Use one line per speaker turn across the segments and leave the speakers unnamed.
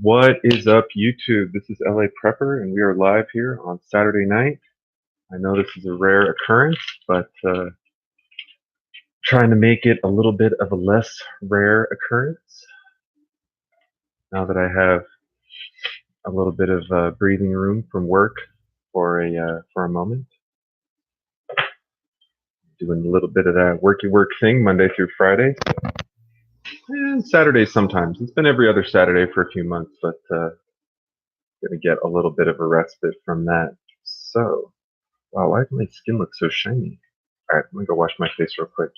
What is up, YouTube? This is LA Prepper, and we are live here on Saturday night. I know this is a rare occurrence, but trying to make it a little bit of a less rare occurrence now that I have a little bit of breathing room from work for a moment. Doing a little bit of that worky work thing Monday through Friday, and Saturdays sometimes. It's been every other Saturday for a few months, but gonna get a little bit of a respite from that. So. Wow, why does my skin look so shiny? Alright, I'm gonna go wash my face real quick.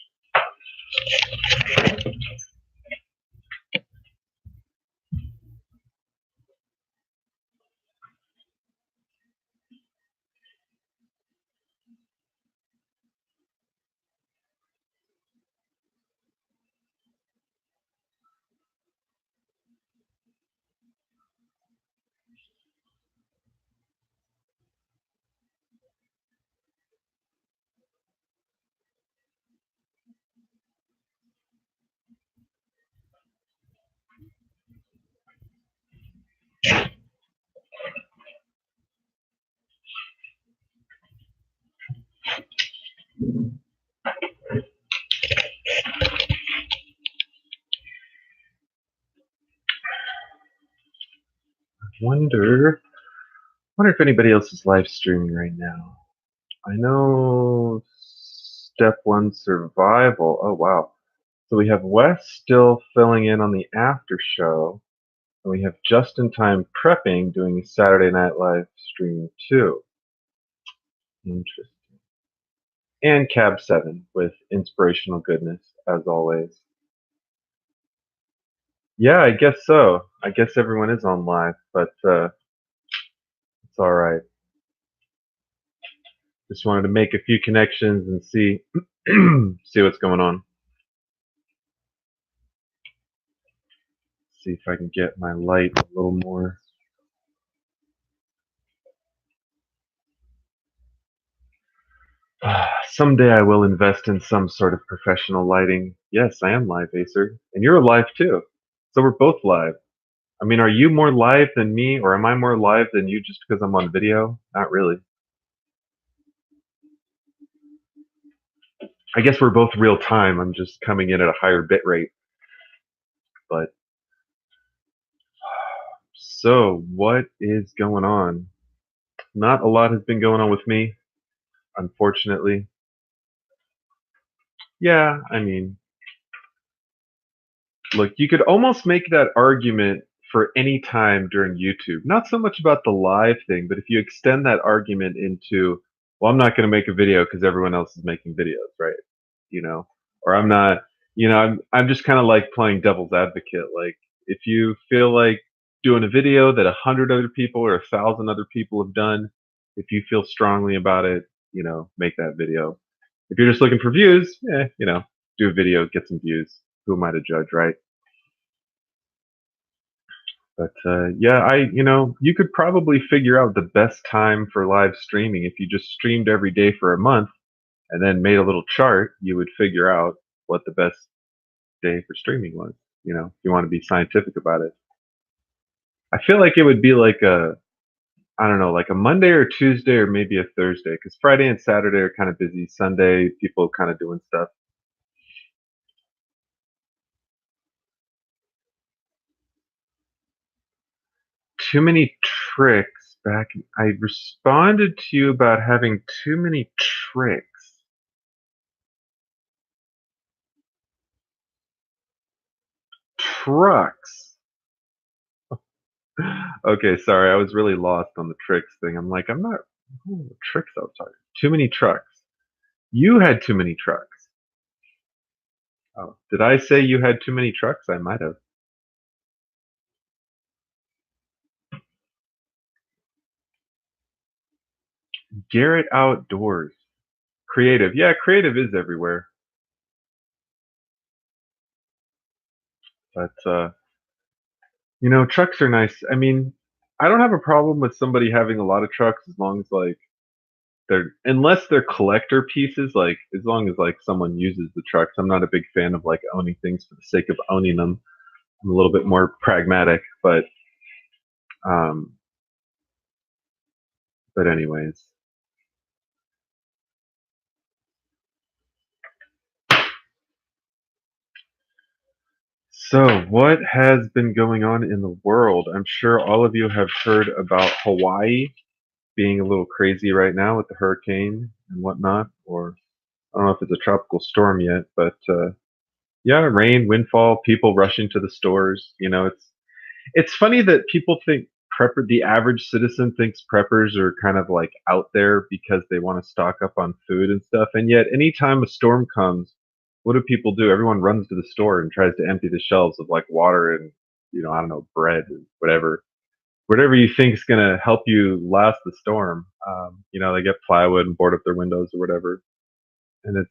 Wonder if anybody else is live streaming right now. I know Step 1 Survival. Oh wow. So we have Wes still filling in on the after show. And we have Just in Time Prepping doing a Saturday Night Live stream too. Interesting. And Cab 7 with inspirational goodness, as always. Yeah, I guess so. I guess everyone is on live, but it's alright. Just wanted to make a few connections and see see what's going on. See if I can get my light a little more. Someday I will invest in some sort of professional lighting. Yes, I am live, Acer. And you're live too. So we're both live. I mean, are you more live than me, or am I more live than you just because I'm on video? Not really. I guess we're both real time. I'm just coming in at a higher bit rate. But so what is going on? Not a lot has been going on with me, unfortunately. Yeah, I mean, look, you could almost make that argument for any time during YouTube. Not so much about the live thing, but if you extend that argument into, well, I'm not going to make a video because everyone else is making videos, right? You know, or I'm not, I'm just kind of like playing devil's advocate. Like, if you feel like doing a video that 100 other people or 1,000 other people have done, if you feel strongly about it, make that video. If you're just looking for views, do a video, get some views. Who am I to judge, right? But yeah, you could probably figure out the best time for live streaming if you just streamed every day for a month and then made a little chart. You would figure out what the best day for streaming was. If you want to be scientific about it. I feel like it would be like I don't know, like a Monday or Tuesday or maybe a Thursday, because Friday and Saturday are kind of busy. Sunday, people kind of doing stuff. Too many tricks back. I responded to you about having too many tricks. Trucks. Okay, sorry, I was really lost on the tricks thing. I'm like, I'm not tricks I was talking. Too many trucks. You had too many trucks. Oh, did I say you had too many trucks? I might have. Garrett Outdoors. Creative. Yeah, creative is everywhere. But trucks are nice. I mean, I don't have a problem with somebody having a lot of trucks as long as like unless they're collector pieces, like as long as like someone uses the trucks. I'm not a big fan of like owning things for the sake of owning them. I'm a little bit more pragmatic, but Um, but anyways, so what has been going on in the world? I'm sure all of you have heard about Hawaii being a little crazy right now with the hurricane and whatnot, or I don't know if it's a tropical storm yet, but yeah, rain, windfall, people rushing to the stores. It's funny that people think the average citizen thinks preppers are kind of like out there because they want to stock up on food and stuff. And yet, anytime a storm comes, what do people do? Everyone runs to the store and tries to empty the shelves of like water and, I don't know, bread and whatever you think is going to help you last the storm. They get plywood and board up their windows or whatever. And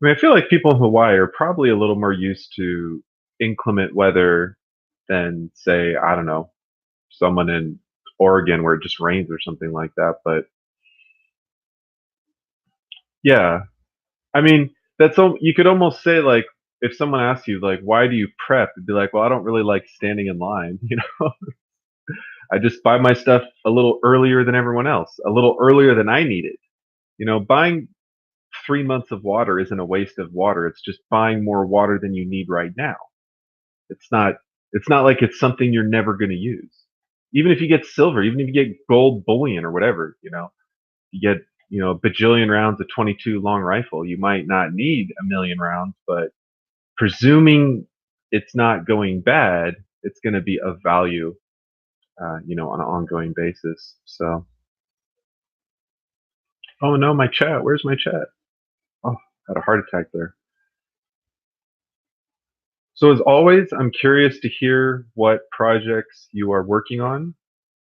I feel like people in Hawaii are probably a little more used to inclement weather than, say, I don't know, someone in Oregon where it just rains or something like that. But yeah, I mean, you could almost say like if someone asks you like why do you prep, it'd be like, well, I don't really like standing in line. I just buy my stuff a little earlier than everyone else, a little earlier than I need it. Buying 3 months of water isn't a waste of water. It's just buying more water than you need right now. It's not. It's not like it's something you're never going to use. Even if you get silver, even if you get gold bullion or whatever, you get a bajillion rounds of 22 long rifle. You might not need a million rounds, but presuming it's not going bad, it's going to be of value, on an ongoing basis. So, oh no, my chat. Where's my chat? Oh, had a heart attack there. So as always, I'm curious to hear what projects you are working on,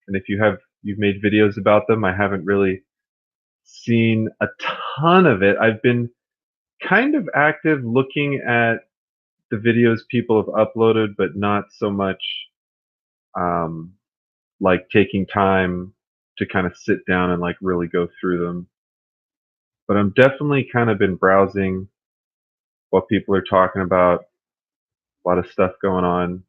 and if you've made videos about them. I haven't really seen a ton of it. I've been kind of active looking at the videos people have uploaded, but not so much um, like taking time to kind of sit down and like really go through them. But I'm definitely kind of been browsing what people are talking about. A lot of stuff going on,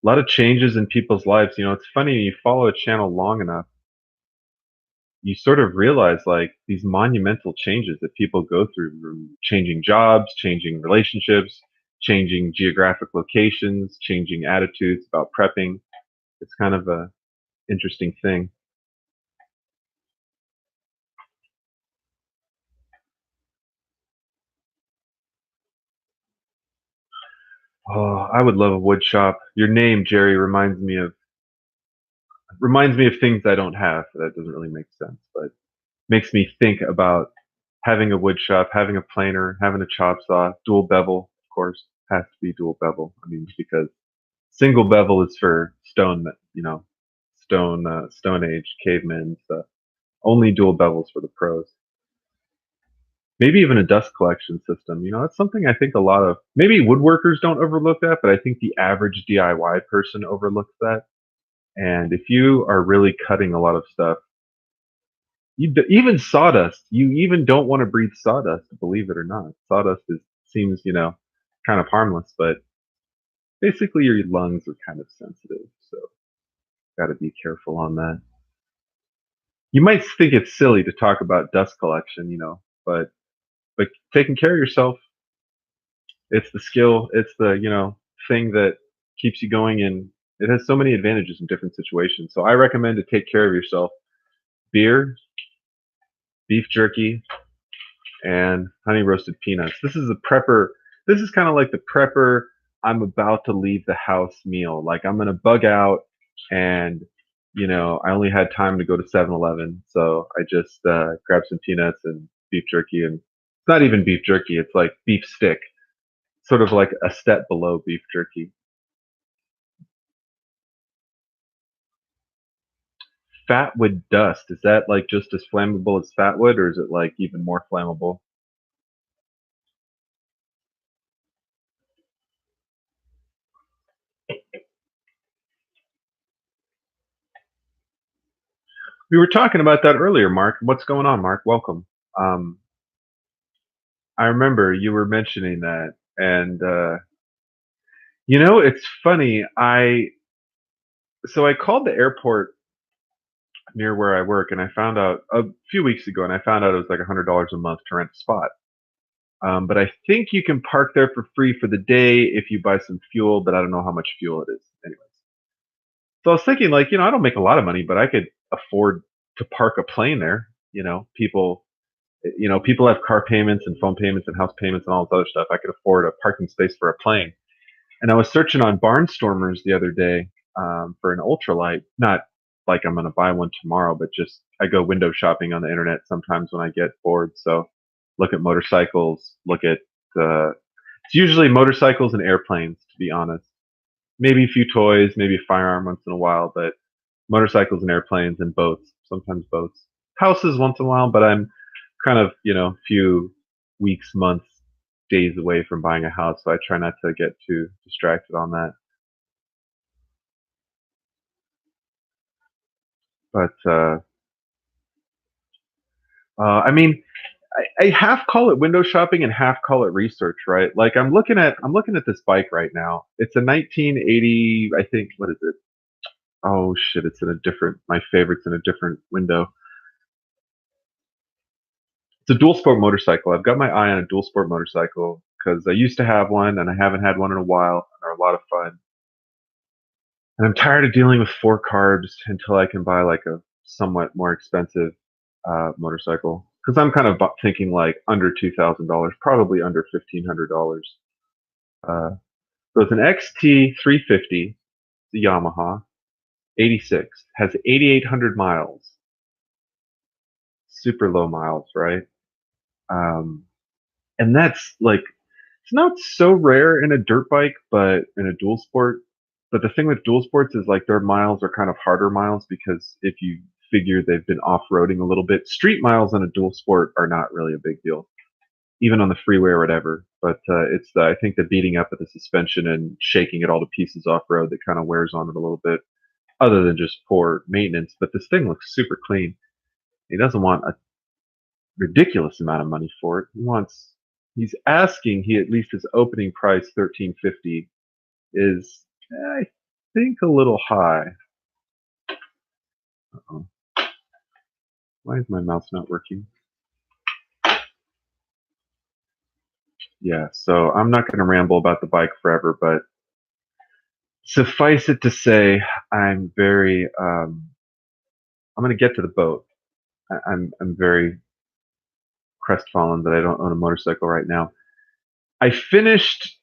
a lot of changes in people's lives. It's funny, you follow a channel long enough, you sort of realize like these monumental changes that people go through, changing jobs, changing relationships, changing geographic locations, changing attitudes about prepping. It's kind of a interesting thing. Oh, I would love a wood shop. Your name, Jerry, reminds me of things I don't have. That doesn't really make sense, but makes me think about having a wood shop, having a planer, having a chop saw, dual bevel, of course, has to be dual bevel. I mean, because single bevel is for stone, Stone Age cavemen stuff. Only dual bevels for the pros. Maybe even a dust collection system. That's something I think a lot of maybe woodworkers don't overlook that, but I think the average DIY person overlooks that. And if you are really cutting a lot of stuff, even sawdust, you even don't want to breathe sawdust, believe it or not. Sawdust seems, kind of harmless, but basically your lungs are kind of sensitive, so got to be careful on that. You might think it's silly to talk about dust collection, but taking care of yourself, it's the skill, it's the, thing that keeps you going, and it has so many advantages in different situations. So I recommend to take care of yourself. Beer, beef jerky, and honey roasted peanuts. This is kind of like the prepper I'm about to leave the house meal. Like I'm going to bug out and I only had time to go to 7-Eleven, so I just grabbed some peanuts and beef jerky, and it's not even beef jerky, it's like beef stick, sort of like a step below beef jerky. Fatwood dust, is that like just as flammable as fatwood, or is it like even more flammable? We were talking about that earlier, Mark. What's going on, Mark? Welcome. Um, I remember you were mentioning that, and it's funny. So I called the airport near where I work, and I found out a few weeks ago, and I found out it was like $100 a month to rent a spot. But I think you can park there for free for the day if you buy some fuel, but I don't know how much fuel it is. Anyways, so I was thinking, like, I don't make a lot of money, but I could afford to park a plane there. People have car payments and phone payments and house payments and all this other stuff. I could afford a parking space for a plane. And I was searching on Barnstormers the other day for an ultralight. Not like I'm going to buy one tomorrow, but just I go window shopping on the internet sometimes when I get bored. So look at motorcycles, look at it's usually motorcycles and airplanes, to be honest. Maybe a few toys, maybe a firearm once in a while, but motorcycles and airplanes and boats, sometimes boats. Houses once in a while, but I'm kind of, few weeks, months, days away from buying a house, so I try not to get too distracted on that. But I mean, I half call it window shopping and half call it research, right? Like I'm looking at this bike right now. It's a 1980, I think. What is it? Oh shit! It's in a different. My favorite's in a different window. It's a dual sport motorcycle. I've got my eye on a dual sport motorcycle because I used to have one and I haven't had one in a while. And they're a lot of fun. And I'm tired of dealing with four carbs until I can buy like a somewhat more expensive motorcycle. Because I'm kind of thinking like under $2,000, probably under $1,500. Uh, so it's an XT 350, the Yamaha, 86, has 8,800 miles, super low miles, right? Um, and that's like it's not so rare in a dirt bike, but in a dual sport. But the thing with dual sports is like their miles are kind of harder miles because if you figure they've been off-roading a little bit, street miles on a dual sport are not really a big deal, even on the freeway or whatever. But it's I think the beating up of the suspension and shaking it all to pieces off-road that kind of wears on it a little bit, other than just poor maintenance. But this thing looks super clean. He doesn't want a ridiculous amount of money for it. He's asking he at least his opening price 1350 is I think a little high. Uh-oh. Why is my mouse not working? Yeah, so I'm not going to ramble about the bike forever, but suffice it to say, I'm going to get to the boat. I'm very crestfallen that I don't own a motorcycle right now. I finished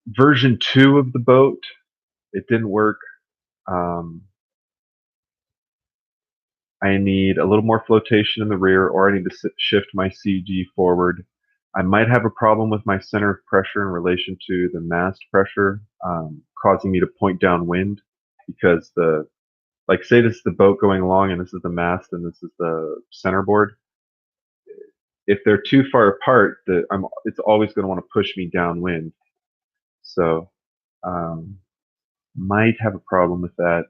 version 2 of the boat. It didn't work. Um, I need a little more flotation in the rear, or I need to shift my CG forward. I might have a problem with my center of pressure in relation to the mast pressure, causing me to point downwind because like say this is the boat going along and this is the mast and this is the centerboard. If they're too far apart, it's always going to want to push me downwind. So, um, might have a problem with that.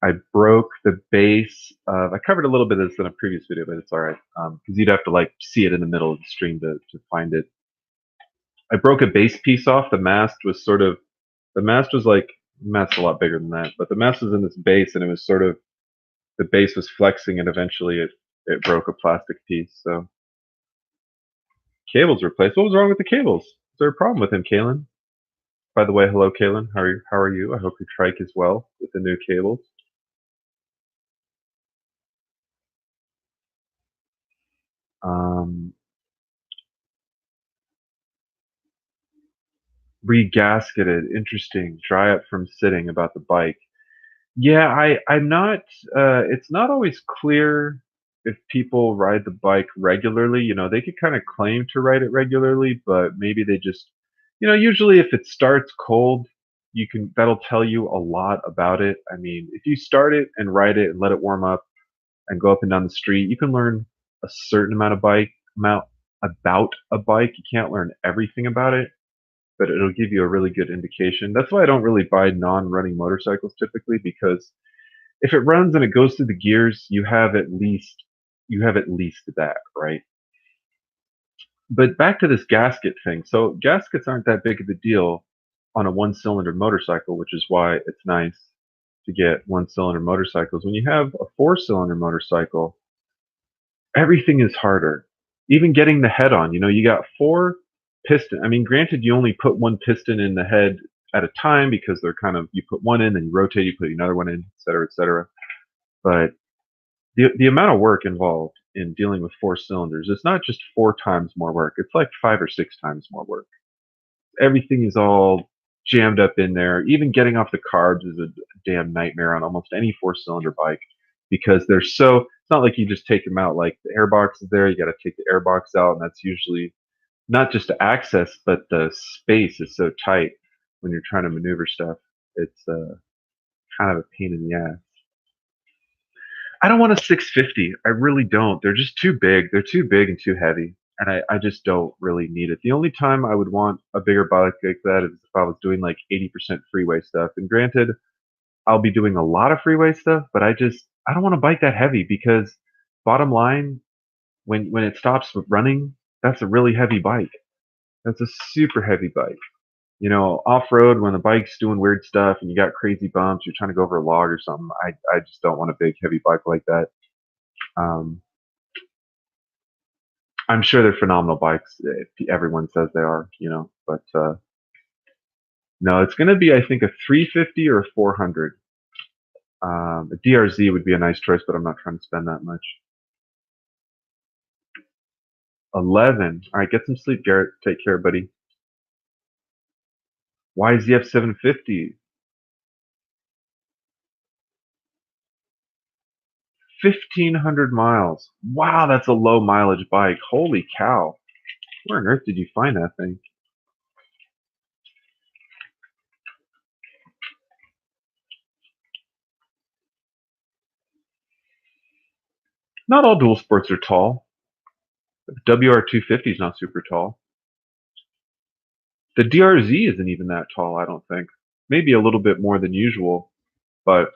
I broke the base of. I covered a little bit of this in a previous video, but it's all right because you'd have to like see it in the middle of the stream to find it. I broke a base piece off. The mast was like the mast a lot bigger than that, but the mast was in this base, and it was sort of the base was flexing, and eventually it broke a plastic piece. So cables replaced. What was wrong with the cables? Is there a problem with them, Kalen? By the way, hello, Kalen. How are you? I hope your trike is well with the new cables. Um, Regasketed. Interesting. Dry up from sitting about the bike. Yeah, I'm not. It's not always clear if people ride the bike regularly. They could kind of claim to ride it regularly, but maybe they just, usually if it starts cold, that'll tell you a lot about it. I mean, if you start it and ride it and let it warm up and go up and down the street, you can learn a certain amount about a bike. You can't learn everything about it, but it'll give you a really good indication. That's why I don't really buy non-running motorcycles typically, because if it runs and it goes through the gears, you have at least that, right? But back to this gasket thing. So gaskets aren't that big of a deal. on a one-cylinder motorcycle, which is why it's nice to get one-cylinder motorcycles. When you have a four-cylinder motorcycle, everything is harder. Even getting the head on, you got four piston. I mean, granted, you only put one piston in the head at a time because they're kind of, you put one in, then you rotate, you put another one in, et cetera, et cetera. But the amount of work involved in dealing with four cylinders, it's not just four times more work. It's like five or six times more work. Everything is all jammed up in there. Even getting off the carbs is a damn nightmare on almost any four-cylinder bike because they're so. It's not like you just take them out. Like the airbox is there, you got to take the airbox out, and that's usually not just to access, but the space is so tight when you're trying to maneuver stuff. It's kind of a pain in the ass. I don't want a 650. I really don't. They're just too big. They're too big and too heavy. And I just don't really need it. The only time I would want a bigger bike like that is if I was doing like 80% freeway stuff. And granted, I'll be doing a lot of freeway stuff, but I don't want a bike that heavy because bottom line, when it stops running, that's a really heavy bike. That's a super heavy bike. Off road when the bike's doing weird stuff and you got crazy bumps, you're trying to go over a log or something. I just don't want a big heavy bike like that. Um, I'm sure they're phenomenal bikes. If everyone says they are, but no, it's going to be I think a 350 or a 400. A DRZ would be a nice choice, but I'm not trying to spend that much. 11. All right, get some sleep, Garrett. Take care, buddy. YZF 750. 1,500 miles. Wow, that's a low mileage bike. Holy cow. Where on earth did you find that thing? Not all dual sports are tall. The WR250 is not super tall. The DRZ isn't even that tall, I don't think. Maybe a little bit more than usual, but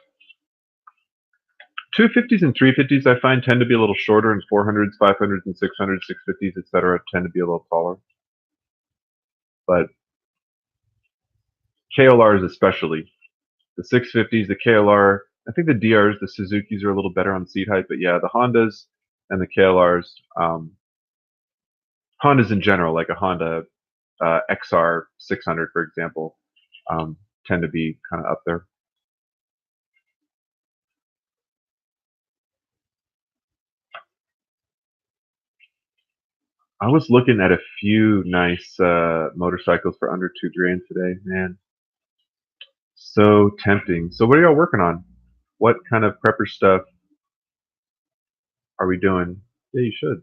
250s and 350s I find tend to be a little shorter, and 400s, 500s, and 600s, 650s, etc. tend to be a little taller. But KLRs especially. The 650s, the KLR, I think the DRs, the Suzukis are a little better on seat height, but yeah, the Hondas and the KLRs, Hondas in general, like a Honda XR 600, for example, tend to be kind of up there. I was looking at a few nice motorcycles for under $2,000 today, man. So tempting. So what are y'all working on? What kind of prepper stuff are we doing? Yeah, you should.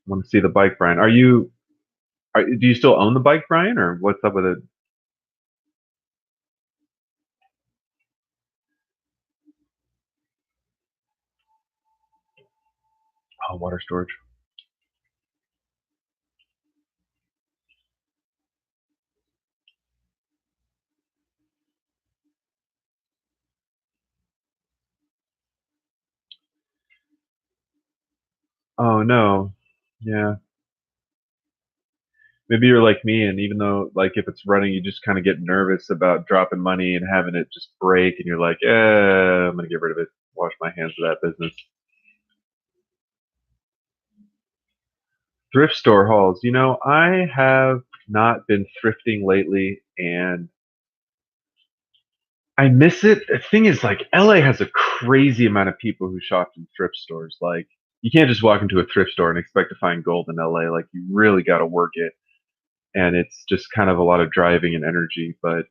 Want to see the bike, Brian? Do you still own the bike, Brian, or what's up with it? Oh, water storage. Oh no. Yeah. Maybe you're like me, and even though, like, if it's running, you just kind of get nervous about dropping money and having it just break, and you're like, I'm gonna get rid of it. Wash my hands of that business. Thrift store hauls. I have not been thrifting lately, and I miss it. The thing is, like, LA has a crazy amount of people who shop in thrift stores. Like, you can't just walk into a thrift store and expect to find gold in LA. Like, you really got to work it, and it's just kind of a lot of driving and energy. But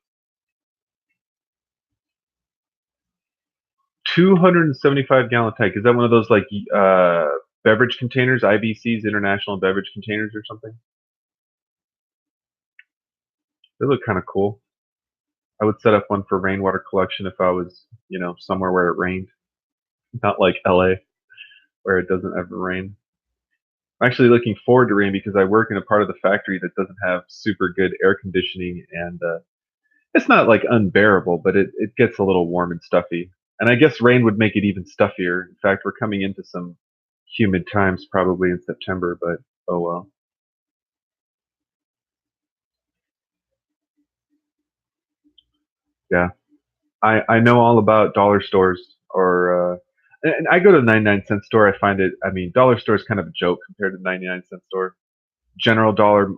275-gallon tank, is that one of those like beverage containers, IBCs, International Beverage Containers, or something? They look kind of cool. I would set up one for rainwater collection if I was, somewhere where it rained, not like LA where it doesn't ever rain. I'm actually looking forward to rain because I work in a part of the factory that doesn't have super good air conditioning, and it's not like unbearable, but it gets a little warm and stuffy. And I guess rain would make it even stuffier. In fact, we're coming into some humid times probably in September, but oh well. Yeah. I know all about dollar stores and I go to the 99-cent store. I find it, I mean, dollar store is kind of a joke compared to the 99-cent store. General Dollar,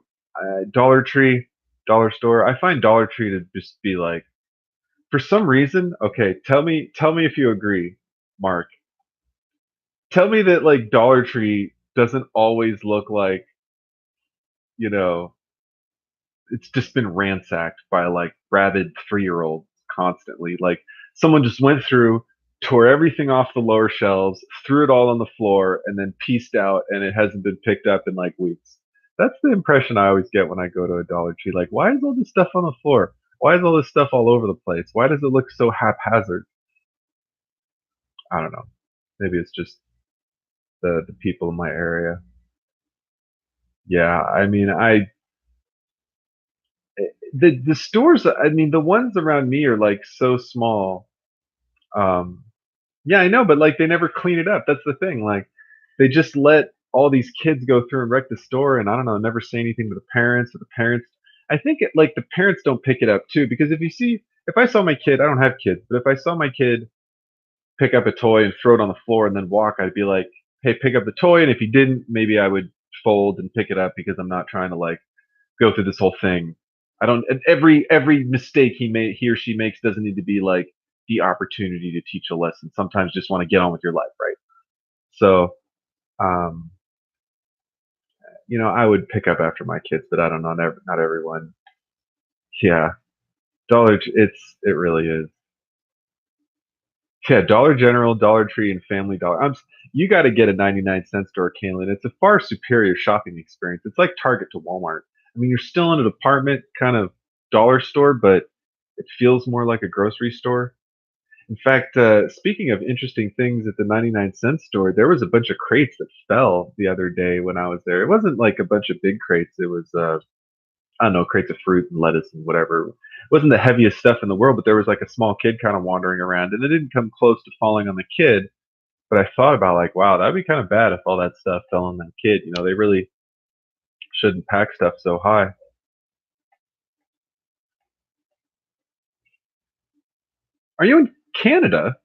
Dollar Tree, dollar store. I find Dollar Tree to just be like, for some reason, okay, tell me if you agree, Mark. Tell me that like Dollar Tree doesn't always look like, you know, it's just been ransacked by like rabid 3-year-olds constantly. Like someone just went through, tore everything off the lower shelves, threw it all on the floor, and then pieced out, and it hasn't been picked up in like weeks. That's the impression I always get when I go to a Dollar Tree. Like, why is all this stuff on the floor? Why is all this stuff all over the place? Why does it look so haphazard? I don't know. Maybe it's just the people in my area. Yeah, I mean, the stores. I mean, the ones around me are like so small. Um, Yeah, I know, but like they never clean it up. That's the thing. Like they just let all these kids go through and wreck the store, and I don't know, never say anything to the parents. Or the parents, I think like the parents don't pick it up too, because if I saw my kid, I don't have kids, but if I saw my kid pick up a toy and throw it on the floor and then walk, I'd be like, hey, pick up the toy, and if he didn't, maybe I would fold and pick it up because I'm not trying to like go through this whole thing. I don't. And every mistake he or she makes doesn't need to be like the opportunity to teach a lesson. Sometimes just want to get on with your life, right? So, um, I would pick up after my kids, but I don't know. Not everyone. Yeah, it really is. Yeah, Dollar General, Dollar Tree, and Family Dollar. You got to get a 99-cent store, Kaylin. It's a far superior shopping experience. It's like Target to Walmart. I mean, you're still in a department kind of dollar store, but it feels more like a grocery store. In fact, speaking of interesting things at the 99-cent store, there was a bunch of crates that fell the other day when I was there. It wasn't like a bunch of big crates. It was, I don't know, crates of fruit and lettuce and whatever. It wasn't the heaviest stuff in the world, but there was like a small kid kind of wandering around, and it didn't come close to falling on the kid. But I thought about like, wow, that'd be kind of bad if all that stuff fell on that kid. They really shouldn't pack stuff so high. Are you in Canada?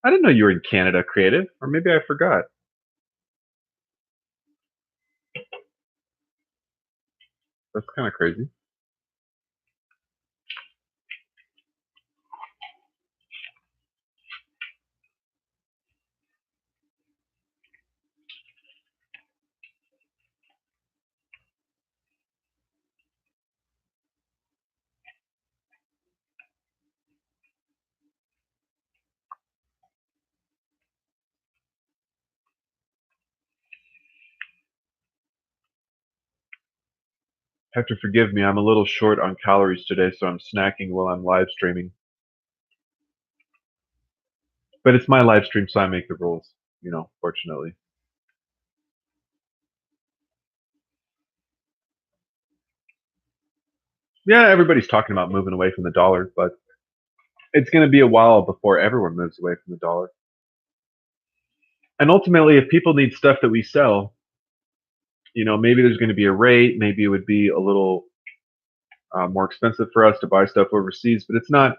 I didn't know you were in Canada, creative, or maybe I forgot. That's kind of crazy. Have to forgive me. I'm a little short on calories today, so I'm snacking while I'm live streaming. But it's my live stream, so I make the rules. Fortunately. Yeah, everybody's talking about moving away from the dollar, but it's going to be a while before everyone moves away from the dollar. And ultimately, if people need stuff that we sell, maybe there's going to be a rate. Maybe it would be a little more expensive for us to buy stuff overseas, but it's not.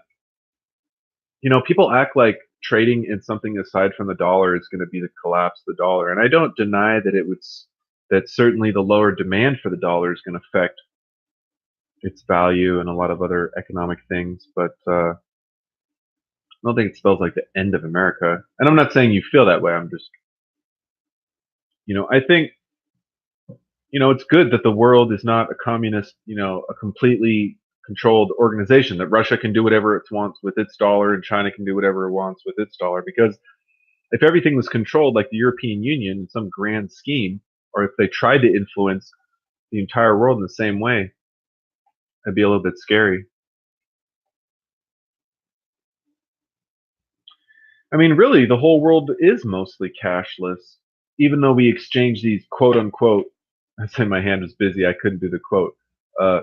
People act like trading in something aside from the dollar is going to be the collapse of the dollar, and I don't deny that that certainly the lower demand for the dollar is going to affect its value and a lot of other economic things, but I don't think it spells like the end of America. And I'm not saying you feel that way. I'm just, I think, it's good that the world is not a communist, a completely controlled organization, that Russia can do whatever it wants with its dollar and China can do whatever it wants with its dollar. Because if everything was controlled like the European Union in some grand scheme, or if they tried to influence the entire world in the same way, it'd be a little bit scary. I mean, really, the whole world is mostly cashless, even though we exchange these quote unquote. I say my hand was busy. I couldn't do the quote. Uh,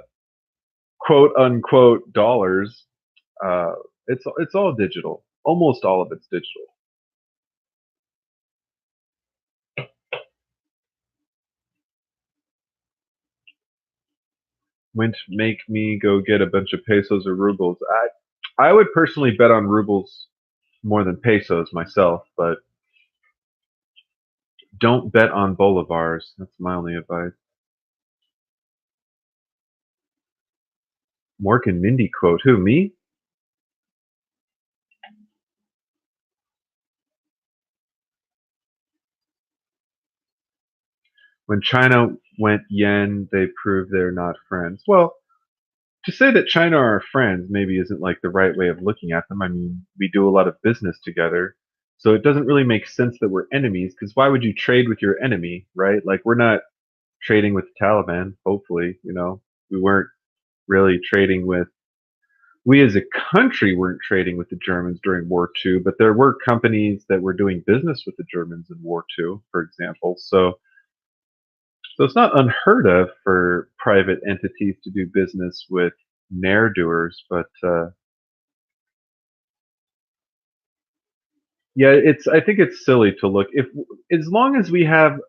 Quote unquote dollars. It's all digital. Almost all of it's digital. Wouldn't make me go get a bunch of pesos or rubles. I would personally bet on rubles more than pesos myself, but don't bet on bolivars. That's my only advice. Mork and Mindy quote. Who, me? When China went yen, they proved they're not friends. Well, to say that China are our friends maybe isn't like the right way of looking at them. I mean, we do a lot of business together. So it doesn't really make sense that we're enemies because why would you trade with your enemy, right? Like we're not trading with the Taliban, hopefully, We weren't really trading with we as a country weren't trading with the Germans during War II, but there were companies that were doing business with the Germans in War II, for example. So it's not unheard of for private entities to do business with ne'er-doers, but yeah, I think it's silly to look if as long as we have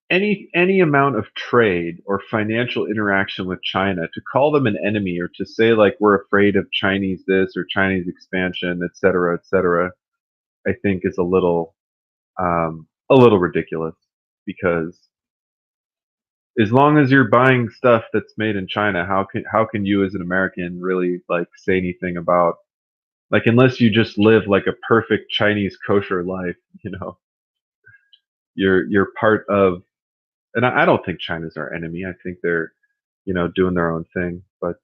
any amount of trade or financial interaction with China, to call them an enemy or to say like we're afraid of Chinese this or Chinese expansion, et cetera, I think is a little ridiculous because as long as you're buying stuff that's made in China, how can you as an American really like say anything about like unless you just live like a perfect Chinese kosher life, you know, you're part of and I don't think China's our enemy. I think they're, doing their own thing. But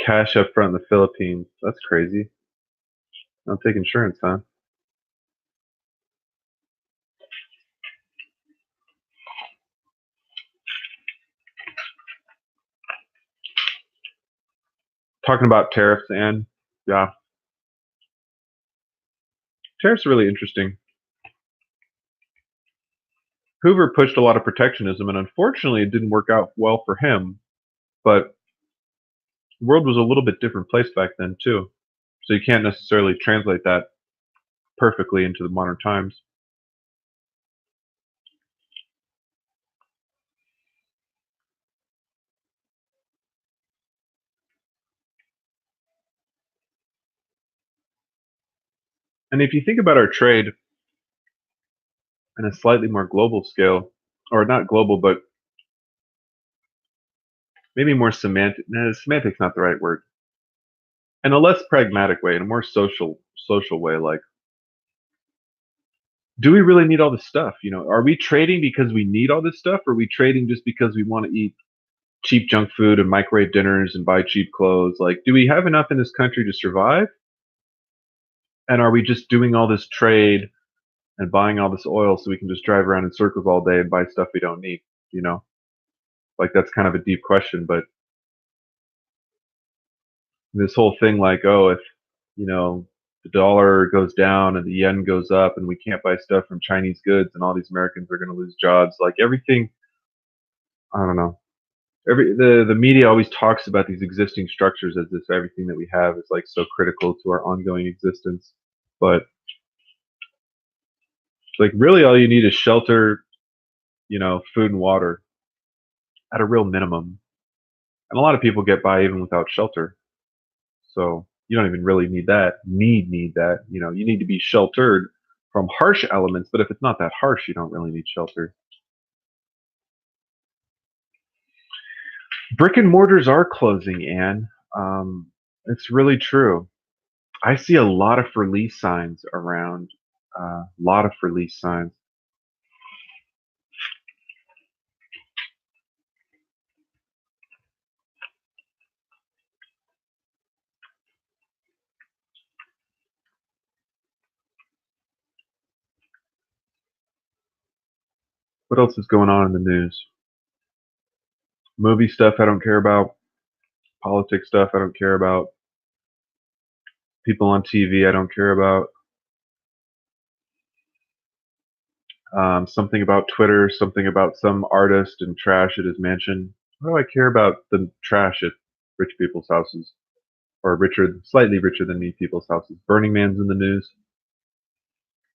cash up front in the Philippines, that's crazy. Don't take insurance, huh? Talking about tariffs, and yeah, tariffs are really interesting. Hoover pushed a lot of protectionism, and unfortunately, it didn't work out well for him. But the world was a little bit different place back then too, so you can't necessarily translate that perfectly into the modern times. And if you think about our trade in a slightly more global scale, or not global, but maybe more semantic. Nah, semantic's not the right word. In a less pragmatic way, in a more social way. Like, do we really need all this stuff? Are we trading because we need all this stuff, or are we trading just because we want to eat cheap junk food and microwave dinners and buy cheap clothes? Like, do we have enough in this country to survive? And are we just doing all this trade and buying all this oil so we can just drive around in circles all day and buy stuff we don't need? You know, like that's kind of a deep question, but this whole thing like, oh, if you know the dollar goes down and the yen goes up and we can't buy stuff from Chinese goods and all these Americans are going to lose jobs, like everything, I don't know. The media always talks about these existing structures as if everything that we have is like so critical to our ongoing existence, but like really all you need is shelter, food and water at a real minimum, and a lot of people get by even without shelter. So you don't even really need that. Need that. You need to be sheltered from harsh elements, but if it's not that harsh, you don't really need shelter. Brick and mortars are closing, Anne. It's really true. I see a lot of for lease signs around. A lot of for lease signs. What else is going on in the news? Movie stuff I don't care about. Politics stuff I don't care about. People on TV I don't care about. Something about Twitter, something about some artist and trash at his mansion. What do I care about the trash at rich people's houses or slightly richer than me people's houses? Burning Man's in the news.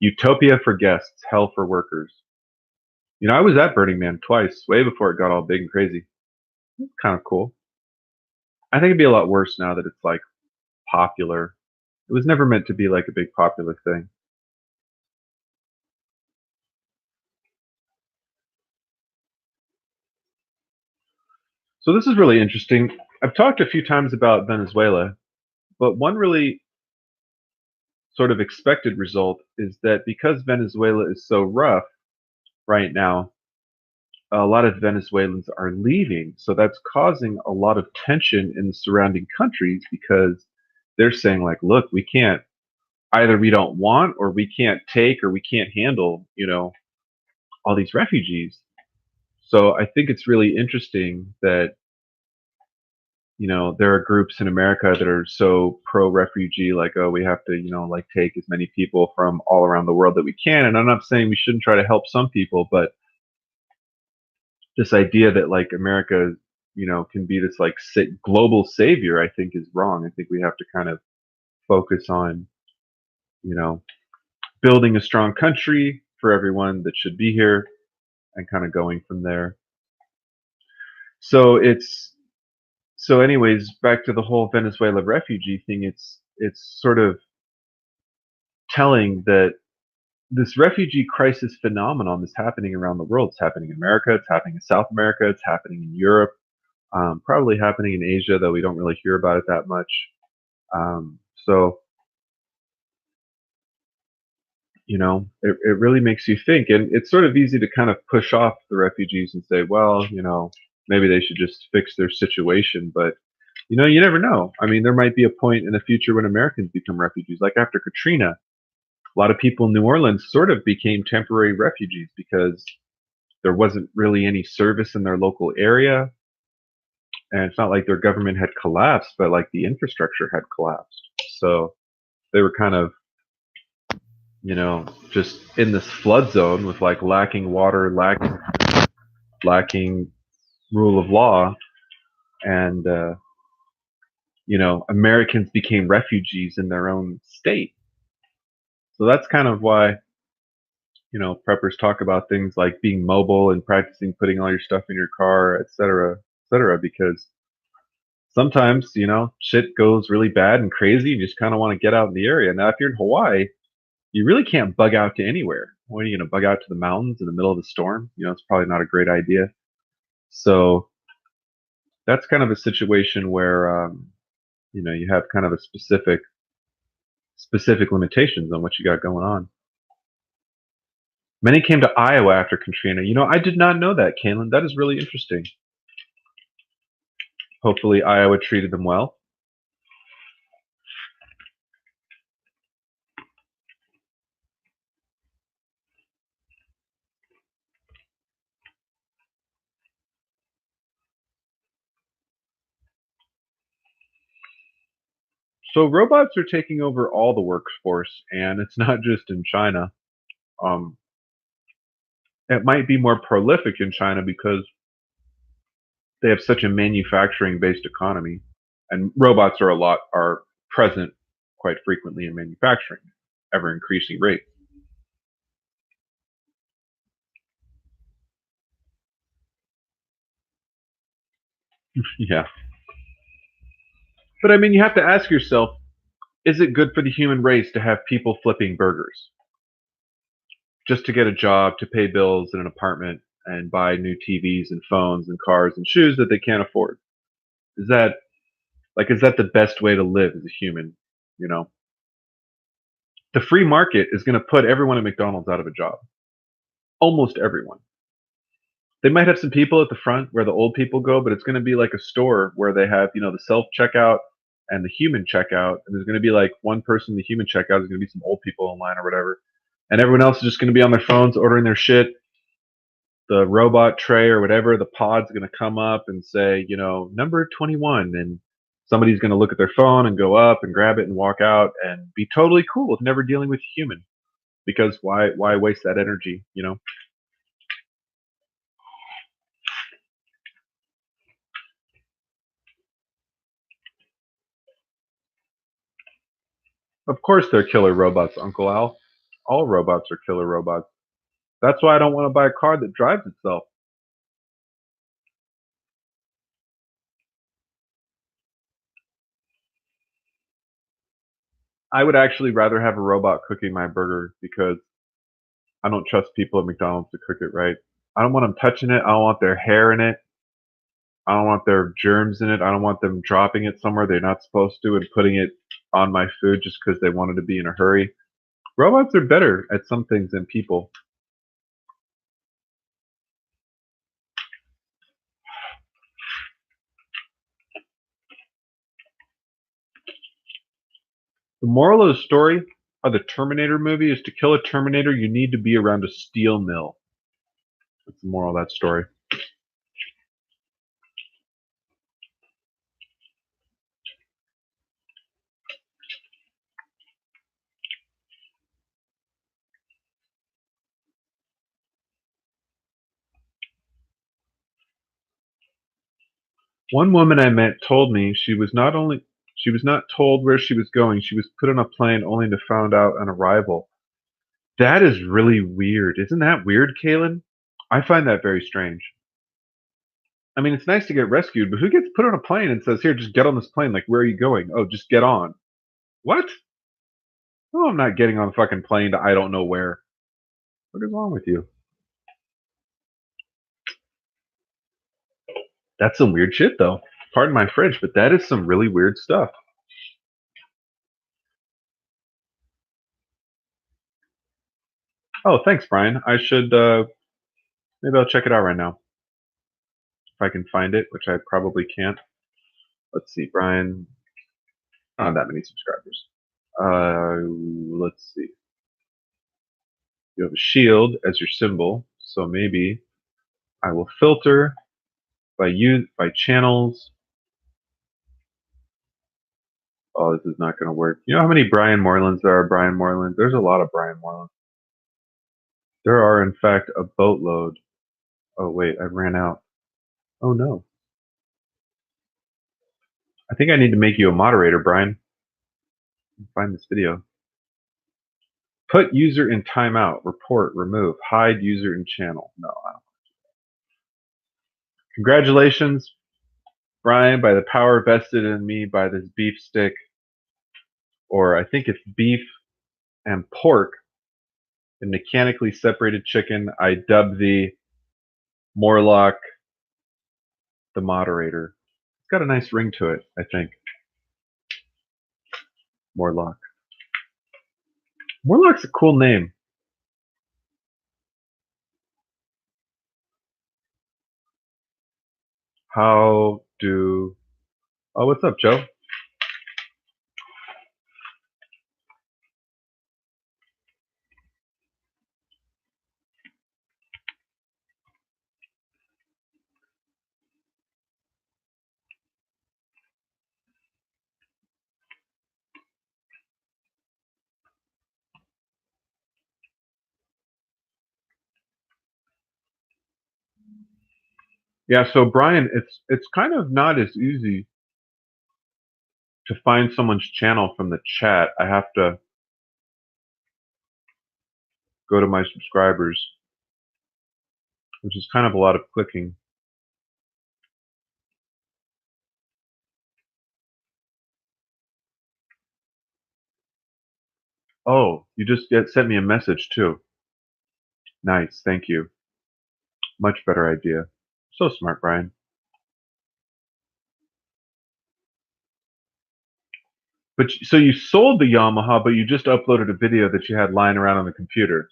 Utopia for guests, hell for workers. I was at Burning Man twice, way before it got all big and crazy. It's kind of cool. I think it'd be a lot worse now that it's like popular. It was never meant to be like a big popular thing. So this is really interesting. I've talked a few times about Venezuela, but one really sort of expected result is that because Venezuela is so rough right now, a lot of Venezuelans are leaving. So that's causing a lot of tension in the surrounding countries because they're saying like, look, we can't either we don't want or we can't take or we can't handle, all these refugees. So I think it's really interesting that there are groups in America that are so pro refugee, like, oh, we have to, like take as many people from all around the world that we can. And I'm not saying we shouldn't try to help some people, but this idea that like America, can be this like global savior, I think is wrong. I think we have to kind of focus on, you know, building a strong country for everyone that should be here and kind of going from there. So anyways, back to the whole Venezuela refugee thing, it's sort of telling that this refugee crisis phenomenon is happening around the world. It's happening in America, it's happening in South America, it's happening in Europe, probably happening in Asia, though we don't really hear about it that much. So, it really makes you think. And it's sort of easy to kind of push off the refugees and say, well, maybe they should just fix their situation. But, you never know. I mean, there might be a point in the future when Americans become refugees. Like after Katrina, a lot of people in New Orleans sort of became temporary refugees because there wasn't really any service in their local area. And it's not like their government had collapsed, but like the infrastructure had collapsed. So they were kind of, just in this flood zone with like lacking water, lacking rule of law, and Americans became refugees in their own state. So that's kind of why preppers talk about things like being mobile and practicing putting all your stuff in your car, et cetera, because sometimes shit goes really bad and crazy. You just kind of want to get out in the area. Now, if you're in Hawaii, you really can't bug out to anywhere. What are you going to bug out to the mountains in the middle of the storm? It's probably not a great idea. So that's kind of a situation where you have kind of a specific limitations on what you got going on. Many came to Iowa after Katrina. I did not know that, Kaylin. That is really interesting. Hopefully, Iowa treated them well. So robots are taking over all the workforce, and it's not just in China. Um, it might be more prolific in China because they have such a manufacturing-based economy, and robots are present quite frequently in manufacturing, ever increasing rate. Yeah, but I mean, you have to ask yourself: is it good for the human race to have people flipping burgers just to get a job, to pay bills in an apartment, and buy new TVs and phones and cars and shoes that they can't afford? Is that is that the best way to live as a human? You know, the free market is going to put everyone at McDonald's out of a job. Almost everyone. They might have some people at the front where the old people go, but it's going to be like a store where they have, the self checkout and the human checkout. And there's going to be like one person, the human checkout, there's going to be some old people in line or whatever. And everyone else is just going to be on their phones ordering their shit. The robot tray or whatever, the pod's going to come up and say, number 21. And somebody's going to look at their phone and go up and grab it and walk out and be totally cool with never dealing with a human. Because why waste that energy? Of course they're killer robots, Uncle Al. All robots are killer robots. That's why I don't want to buy a car that drives itself. I would actually rather have a robot cooking my burger because I don't trust people at McDonald's to cook it right. I don't want them touching it. I don't want their hair in it. I don't want their germs in it. I don't want them dropping it somewhere they're not supposed to and putting it on my food just because they wanted to be in a hurry. Robots are better at some things than people. The moral of the story of the Terminator movie is to kill a Terminator, you need to be around a steel mill. That's the moral of that story. One woman I met told me she was not told where she was going, she was put on a plane only to find out on arrival. That is really weird. Isn't that weird, Kaylin? I find that very strange. I mean, it's nice to get rescued, but who gets put on a plane and says, "Here, just get on this plane." Like, where are you going? Oh, just get on. What? Oh, I'm not getting on a fucking plane to I don't know where. What is wrong with you? That's some weird shit, though. Pardon my French, but that is some really weird stuff. Oh, thanks, Brian. I should maybe I'll check it out right now if I can find it, which I probably can't. Let's see, Brian. Not that many subscribers. Let's see. You have a shield as your symbol, so maybe I will filter by channels. Oh, this is not going to work. You know how many Brian Morelands there are? Brian Moreland. There's a lot of Brian Moreland. There are, in fact, a boatload. Oh wait, I ran out. Oh no. I think I need to make you a moderator, Brian. Find this video. Put user in timeout. Report. Remove. Hide user in channel. No, I don't. Congratulations, Brian, by the power vested in me by this beef stick, or I think it's beef and pork, and mechanically separated chicken. I dub thee Morlock the moderator. It's got a nice ring to it, I think. Morlock. Morlock's a cool name. How do... Oh, what's up, Joe? Yeah, so Brian, it's kind of not as easy to find someone's channel from the chat. I have to go to my subscribers, which is kind of a lot of clicking. Oh, you just sent me a message too. Nice, thank you. Much better idea. So smart, Brian. But so you sold the Yamaha, but you just uploaded a video that you had lying around on the computer.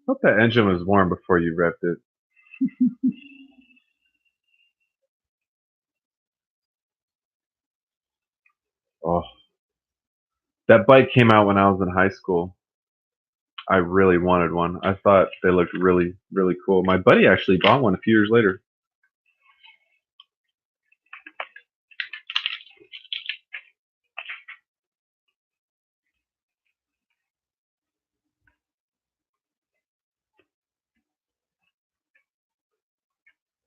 Hope that engine was warm before you revved it. Oh, that bike came out when I was in high school. I really wanted one. I thought they looked really, really cool. My buddy actually bought one a few years later.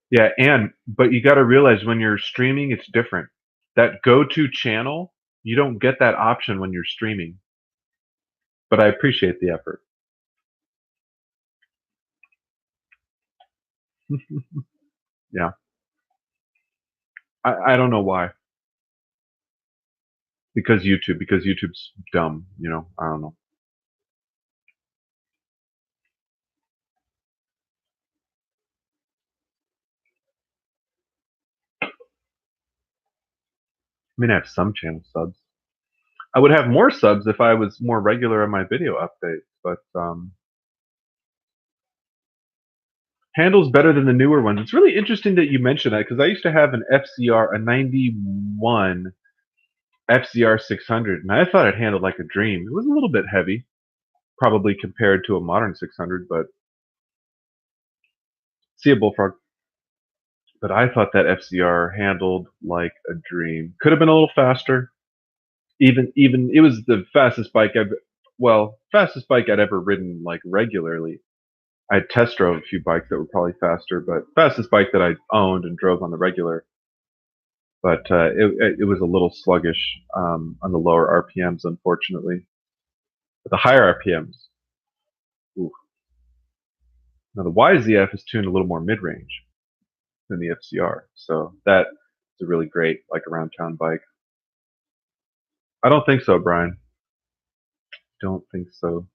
Yeah, but you got to realize when you're streaming, it's different. That go-to channel, you don't get that option when you're streaming, but I appreciate the effort. Yeah. I don't know why. Because YouTube's dumb, you know? I don't know. I mean, I have some channel subs. I would have more subs if I was more regular in my video updates, but, handles better than the newer ones. It's really interesting that you mentioned that because I used to have an FCR, a 91 FCR 600, and I thought it handled like a dream. It was a little bit heavy, probably compared to a modern 600, but see a bullfrog. But I thought that FCR handled like a dream. Could have been a little faster. Even it was the fastest bike fastest bike I'd ever ridden like regularly. I test drove a few bikes that were probably faster, but fastest bike that I owned and drove on the regular. But it was a little sluggish on the lower RPMs, unfortunately. But the higher RPMs, ooh. Now the YZF is tuned a little more mid-range than the FCR, so that is a really great like around town bike. I don't think so, Brian. Don't think so.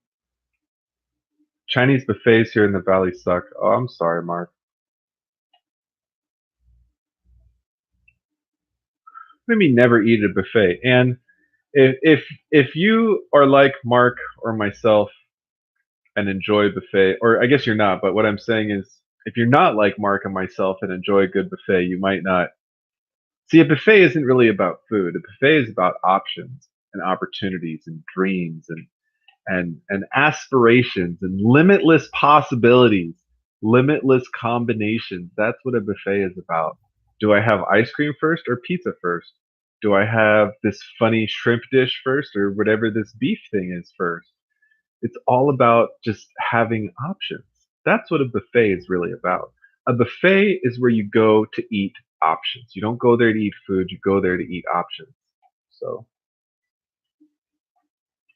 Chinese buffets here in the valley suck. Oh, I'm sorry, Mark. What do you mean never eat at a buffet? And if you are like Mark or myself and enjoy a buffet, or I guess you're not, but what I'm saying is if you're not like Mark and myself and enjoy a good buffet, you might not see a buffet isn't really about food. A buffet is about options and opportunities and dreams and aspirations and limitless possibilities, limitless combinations. That's what a buffet is about. Do I have ice cream first or pizza first? Do I have this funny shrimp dish first or whatever this beef thing is first? It's all about just having options. That's what a buffet is really about. A buffet is where you go to eat options. You don't go there to eat food, you go there to eat options. So,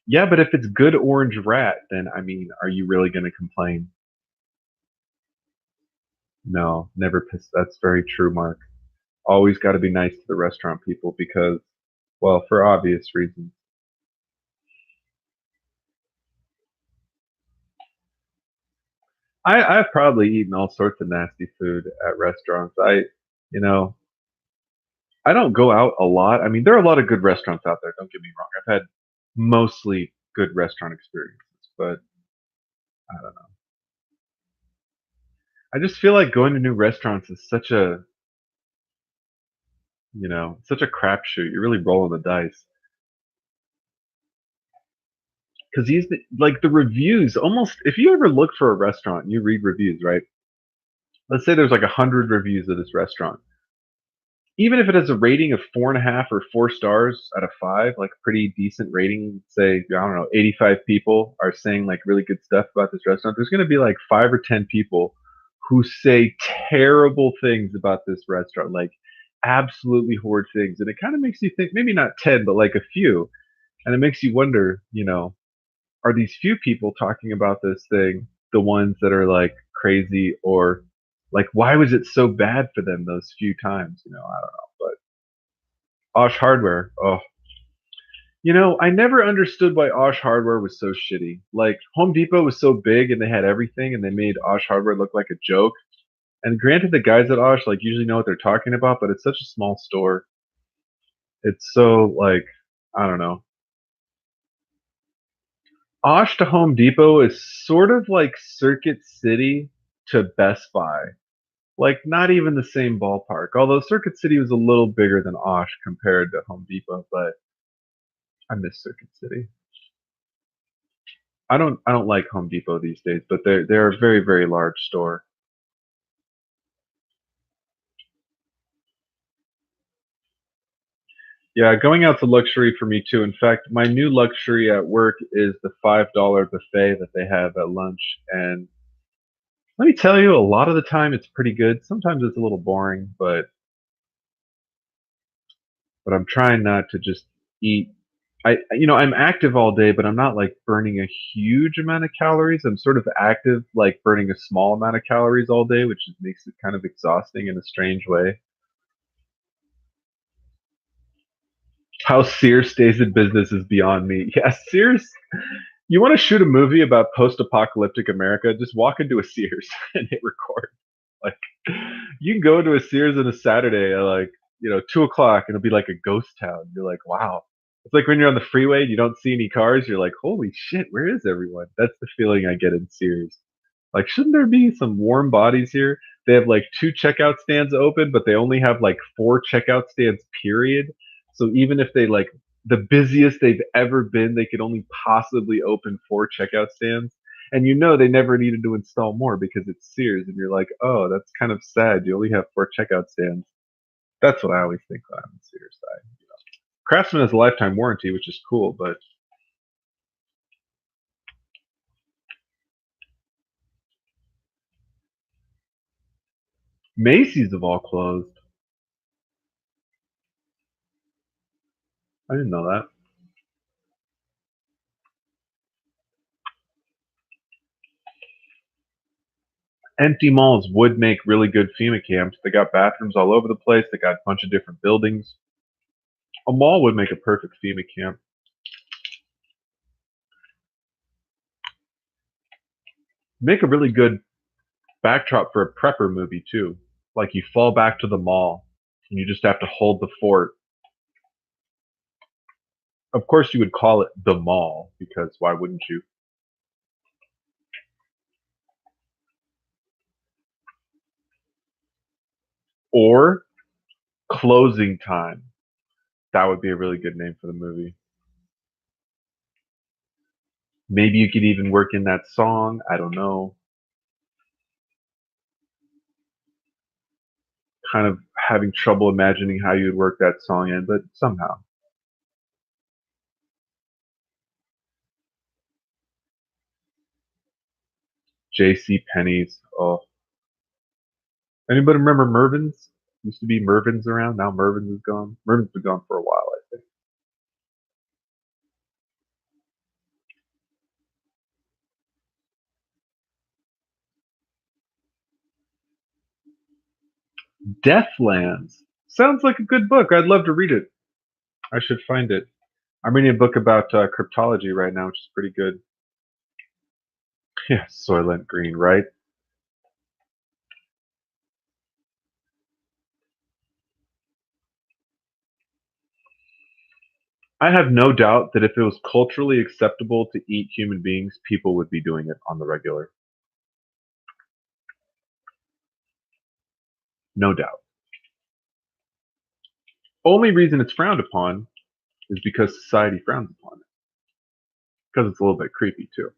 yeah, but if it's good orange rat, then I mean, are you really going to complain? No, never piss. That's very true, Mark. Always got to be nice to the restaurant people because, well, for obvious reasons. I've probably eaten all sorts of nasty food at restaurants. You know, I don't go out a lot. I mean, there are a lot of good restaurants out there. Don't get me wrong. I've had mostly good restaurant experiences, but I don't know. I just feel like going to new restaurants is such a crapshoot. You're really rolling the dice because these like the reviews. Almost, if you ever look for a restaurant, and you read reviews, right? Let's say there's like 100 reviews of this restaurant. Even if it has a rating of 4.5 or 4 stars out of 5, like pretty decent rating, say, I don't know, 85 people are saying like really good stuff about this restaurant, there's going to be like 5 or 10 people who say terrible things about this restaurant, like absolutely horrid things. And it kind of makes you think, maybe not 10, but like a few. And it makes you wonder, are these few people talking about this thing the ones that are like crazy or like why was it so bad for them those few times? I don't know. But Osh Hardware, oh, I never understood why Osh Hardware was so shitty. Like Home Depot was so big and they had everything and they made Osh Hardware look like a joke. And granted, the guys at Osh like usually know what they're talking about, but it's such a small store. It's so like I don't know. Osh to Home Depot is sort of like Circuit City to Best Buy. Like not even the same ballpark. Although Circuit City was a little bigger than Osh compared to Home Depot, but I miss Circuit City. I don't like Home Depot these days, but they're a very very large store. Yeah, going out to luxury for me too. In fact, my new luxury at work is the $5 buffet that they have at lunch. And let me tell you, a lot of the time it's pretty good. Sometimes it's a little boring, but but I'm trying not to just eat. I'm active all day, but I'm not like burning a huge amount of calories. I'm sort of active, like burning a small amount of calories all day, which just makes it kind of exhausting in a strange way. How Sears stays in business is beyond me. Yeah, Sears. You want to shoot a movie about post-apocalyptic America? Just walk into a Sears and hit record. Like, you can go to a Sears on a Saturday at like 2 o'clock, and it'll be like a ghost town. You're like, wow. It's like when you're on the freeway and you don't see any cars. You're like, holy shit, where is everyone? That's the feeling I get in Sears. Like, shouldn't there be some warm bodies here? They have like two checkout stands open, but they only have like four checkout stands, period. So even if they like the busiest they've ever been, they could only possibly open four checkout stands. And they never needed to install more because it's Sears. And you're like, oh, that's kind of sad. You only have four checkout stands. That's what I always think when I'm on the Sears side. Craftsman has a lifetime warranty, which is cool, but Macy's have all closed. I didn't know that. Empty malls would make really good FEMA camps. They got bathrooms all over the place. They got a bunch of different buildings. A mall would make a perfect FEMA camp. Make a really good backdrop for a prepper movie too. Like you fall back to the mall and you just have to hold the fort. Of course, you would call it the mall because why wouldn't you? Or closing time. That would be a really good name for the movie. Maybe you could even work in that song. I don't know. Kind of having trouble imagining how you would work that song in, but somehow. J.C. Penney's. Oh, anybody remember Mervin's? Used to be Mervin's around. Now Mervin's is gone. Mervin's been gone for a while, I think. Deathlands sounds like a good book. I'd love to read it. I should find it. I'm reading a book about cryptology right now, which is pretty good. Yeah, Soylent Green, right? I have no doubt that if it was culturally acceptable to eat human beings, people would be doing it on the regular. No doubt. Only reason it's frowned upon is because society frowns upon it. Because it's a little bit creepy too.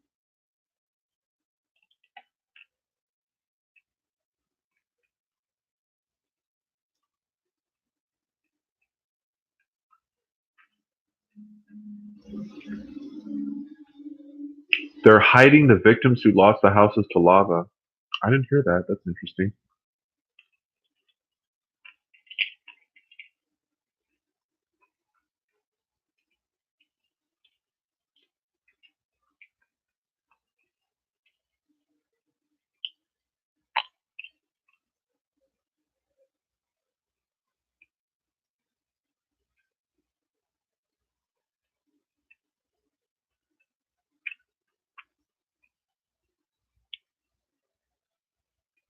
They're hiding the victims who lost the houses to lava. I didn't hear that. That's interesting.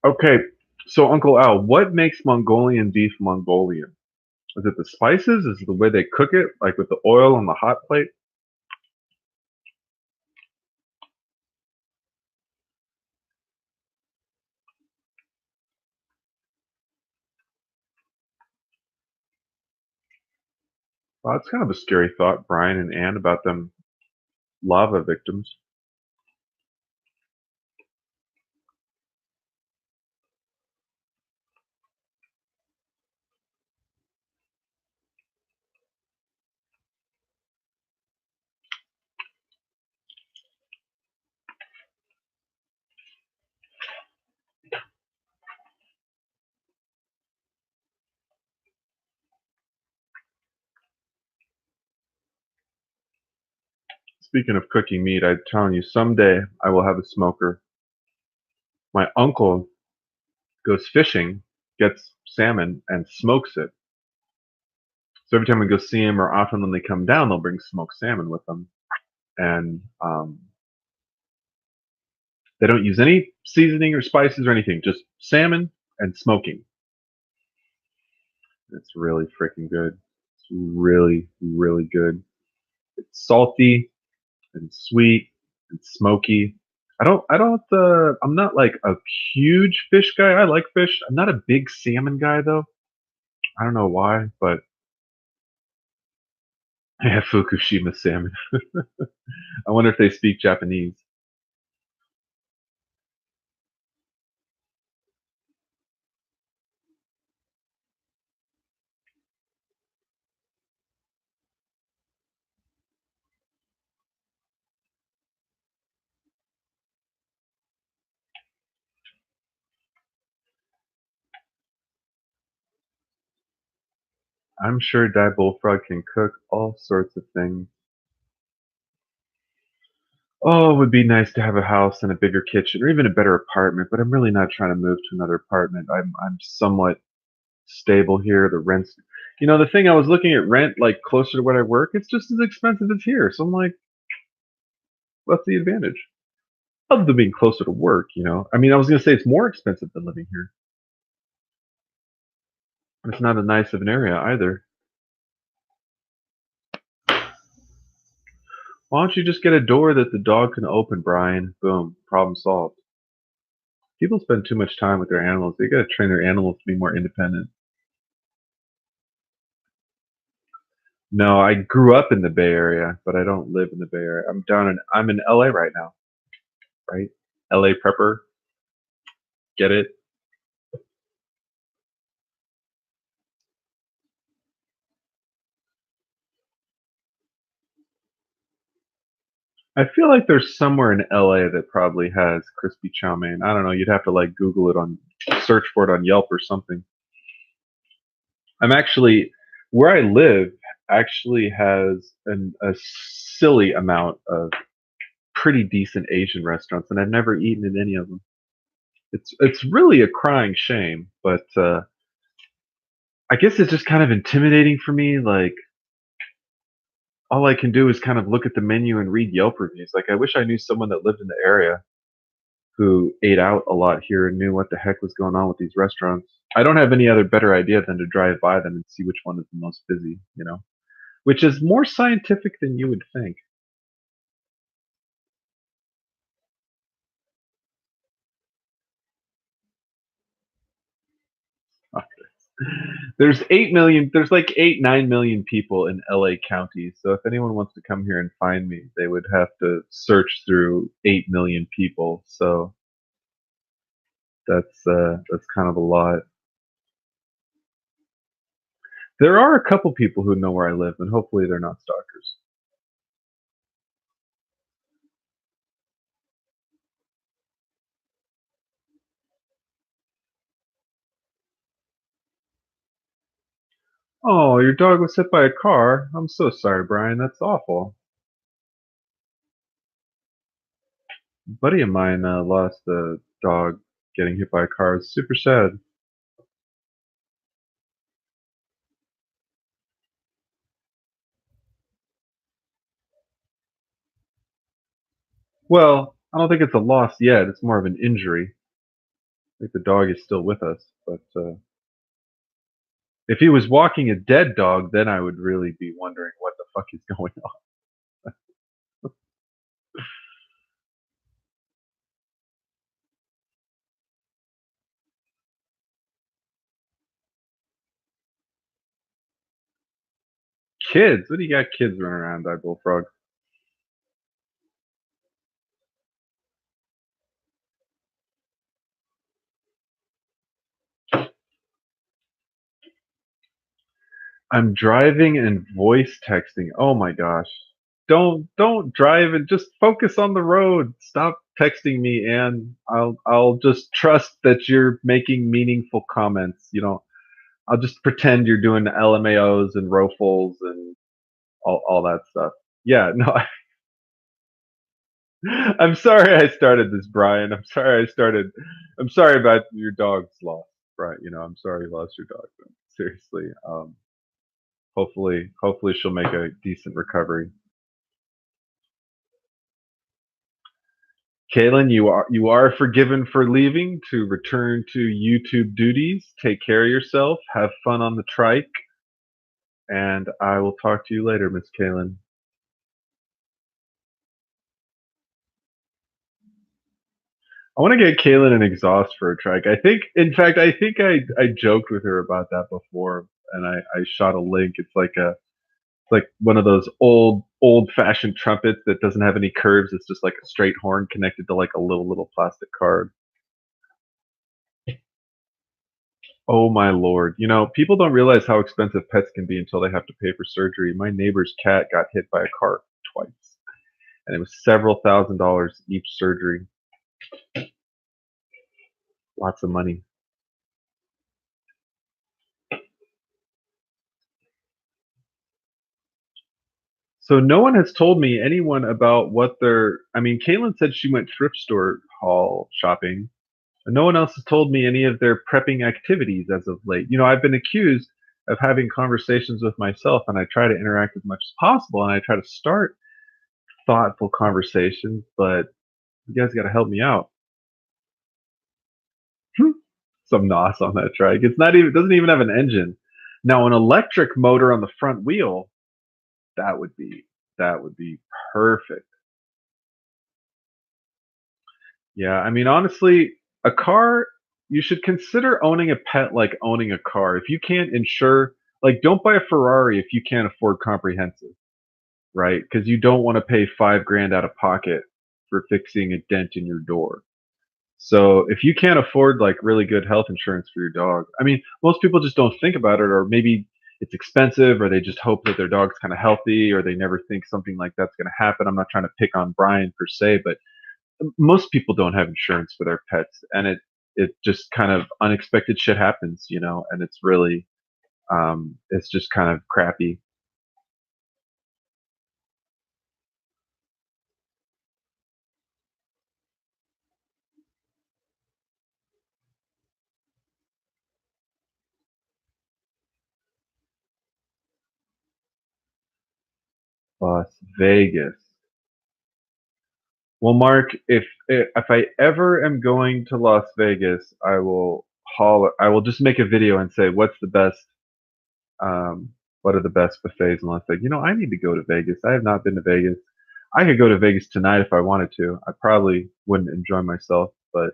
Okay, so Uncle Al, what makes Mongolian beef Mongolian? Is it the spices? Is it the way they cook it, like with the oil on the hot plate? Well, that's kind of a scary thought, Brian and Anne, about them lava victims. Speaking of cooking meat, I'm telling you, someday I will have a smoker. My uncle goes fishing, gets salmon, and smokes it. So every time we go see him, or often when they come down, they'll bring smoked salmon with them, and they don't use any seasoning or spices or anything, just salmon and smoking. It's really freaking good. It's really, really good. It's salty and sweet and smoky. I'm not like a huge fish guy. I like fish. I'm not a big salmon guy though. I don't know why, but yeah, Fukushima salmon. I wonder if they speak Japanese. I'm sure Die Bullfrog can cook all sorts of things. Oh, it would be nice to have a house and a bigger kitchen or even a better apartment, but I'm really not trying to move to another apartment. I'm somewhat stable here. The rent's, the thing, I was looking at rent like closer to where I work, it's just as expensive as here. So I'm like, what's the advantage? Other than being closer to work. I mean, I was gonna say it's more expensive than living here. It's not as nice of an area either. Why don't you just get a door that the dog can open, Brian? Boom, problem solved. People spend too much time with their animals. They gotta train their animals to be more independent. No, I grew up in the Bay Area, but I don't live in the Bay Area. I'm in LA right now, right? LA prepper, get it? I feel like there's somewhere in LA that probably has crispy chow mein. I don't know. You'd have to like Google it search for it on Yelp or something. I'm actually where I live actually has a silly amount of pretty decent Asian restaurants, and I've never eaten in any of them. It's really a crying shame, but I guess it's just kind of intimidating for me. Like all I can do is kind of look at the menu and read Yelp reviews. Like I wish I knew someone that lived in the area who ate out a lot here and knew what the heck was going on with these restaurants. I don't have any other better idea than to drive by them and see which one is the most busy, which is more scientific than you would think. There's like 8, 9 million people in LA County. So if anyone wants to come here and find me, they would have to search through 8 million people. So that's kind of a lot. There are a couple people who know where I live, and hopefully they're not stalkers. Oh, your dog was hit by a car. I'm so sorry, Brian. That's awful. A buddy of mine lost a dog getting hit by a car. It's super sad. Well, I don't think it's a loss yet. It's more of an injury. I think the dog is still with us, but if he was walking a dead dog, then I would really be wondering what the fuck is going on. Kids? What do you got kids running around, Die Bullfrog? I'm driving and voice texting. Oh my gosh. Don't drive and just focus on the road. Stop texting me and I'll just trust that you're making meaningful comments. I'll just pretend you're doing LMAOs and rofals and all that stuff. Yeah, no, I'm sorry I started this, Brian. I'm sorry I started. I'm sorry about your dog's loss, Brian. I'm sorry you lost your dog. Man. Seriously. Hopefully she'll make a decent recovery. Kaylin, you are forgiven for leaving to return to YouTube duties. Take care of yourself. Have fun on the trike, and I will talk to you later, Miss Kaylin. I want to get Kaylin an exhaust for a trike. In fact, I joked with her about that before, and I shot a link. It's like one of those old fashioned trumpets that doesn't have any curves. It's just like a straight horn connected to like a little plastic card. Oh my lord! People don't realize how expensive pets can be until they have to pay for surgery. My neighbor's cat got hit by a car twice, and it was several $1,000s each surgery. Lots of money. So no one has told me anyone about what their. I mean, Caitlin said she went thrift store haul shopping. And no one else has told me any of their prepping activities as of late. I've been accused of having conversations with myself, and I try to interact as much as possible, and I try to start thoughtful conversations, but you guys got to help me out. Some NOS on that trike. It doesn't even have an engine. Now, an electric motor on the front wheel, that would be that would be perfect. Yeah, I mean, honestly, a car, you should consider owning a pet like owning a car. If you can't insure, like, don't buy a Ferrari if you can't afford comprehensive, right? Because you don't want to pay 5 grand out of pocket for fixing a dent in your door. So if you can't afford like really good health insurance for your dog, I mean, most people just don't think about it, or maybe it's expensive, or they just hope that their dog's kind of healthy, or they never think something like that's going to happen. I'm not trying to pick on Brian per se, but most people don't have insurance for their pets, and it just kind of unexpected shit happens, and it's really it's just kind of crappy. Las Vegas. Well, Mark, if I ever am going to Las Vegas, I will just make a video and say what are the best buffets in Las Vegas. I need to go to Vegas. I have not been to Vegas. I could go to Vegas tonight if I wanted to. I probably wouldn't enjoy myself, but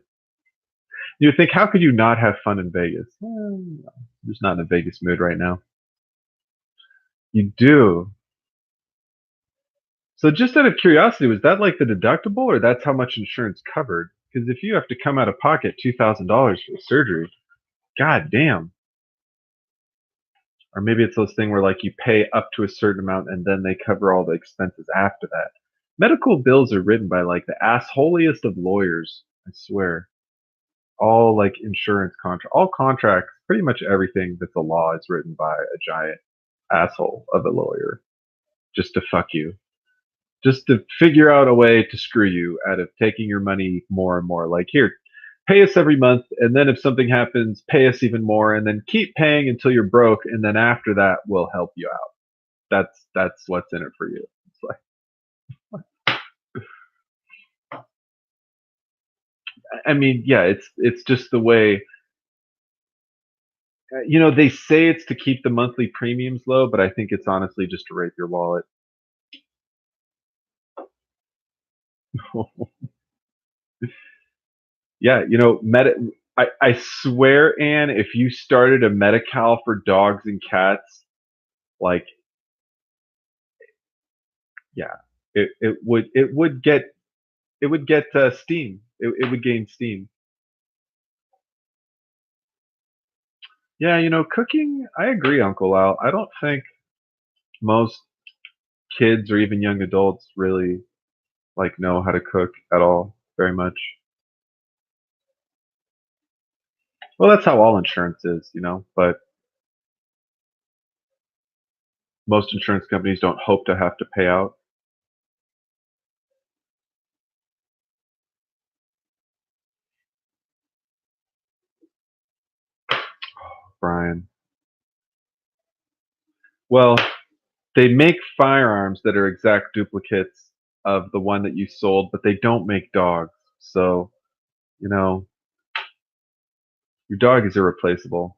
you would think, how could you not have fun in Vegas? I'm just not in a Vegas mood right now. You do. So just out of curiosity, was that like the deductible, or that's how much insurance covered? Because if you have to come out of pocket $2,000 for surgery, god damn. Or maybe it's those things where like you pay up to a certain amount and then they cover all the expenses after that. Medical bills are written by like the assholiest of lawyers, I swear. All like insurance contract, all contracts, pretty much everything that's a law is written by a giant asshole of a lawyer just to fuck you, just to figure out a way to screw you out of taking your money more and more. Like, here, pay us every month, and then if something happens, pay us even more, and then keep paying until you're broke, and then after that, we'll help you out. That's what's in it for you. It's like, I mean, yeah, it's just the way. They say it's to keep the monthly premiums low, but I think it's honestly just to rape your wallet. Yeah, I swear, Anne, if you started a Medi-Cal for dogs and cats, like, yeah, it would get steam. It would gain steam. Yeah, cooking. I agree, Uncle Al. I don't think most kids or even young adults really like know how to cook at all very much. Well, that's how all insurance is, but most insurance companies don't hope to have to pay out. Brian. Well, they make firearms that are exact duplicates of the one that you sold, but they don't make dogs. So, you know, your dog is irreplaceable.